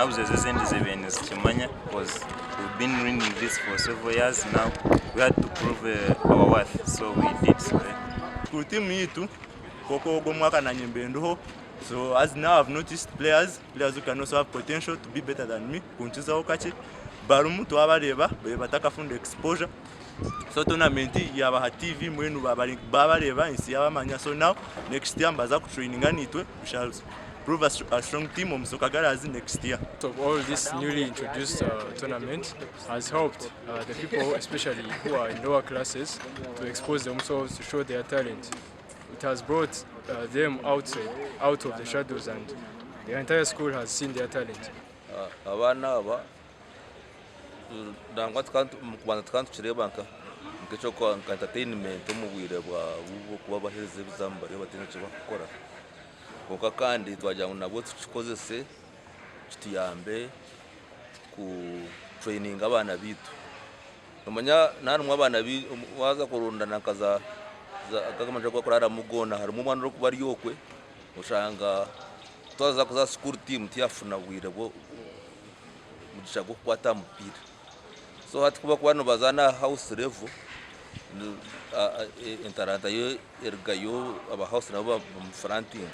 clubs as because we've been winning this for several years now. We had to prove our worth, so we did so. Ku team yitu koko gomwaka na nyembendoho. So as now I've noticed players who can also have potential to be better than me. Kunchiza okachi barumu to abareba bataka fund exposure. So tournament yabaha TV mwenu babareba insi yabamanya. So now next year mbaza ku training anitwe we shall prove a strong team as next year. So all this newly introduced tournament has helped the people, especially who are in lower classes, to expose themselves, to show their talent. It has brought them outside, out of the shadows, and the entire school has seen their talent. Abaana aba ndangwa tkantukireeba nk'ekyo entertainment omu bwire bwa bahereza ebizamu bari batina eki bakukora konka kandi twagira ngu nabwo tukikozese kituyambe ku training abaana bitu nomanya narimwe abaana waza kurundana nkaza akagamanja kwa kurara mugona harimu umwana uri kuba ryokwe ushanga twaza kuza school team tiyafuna bwire bwo mugisha gwo kwata mupira so hati kuba kwano bazana house level Entaranta yo ergayo aba house nabo mu fronting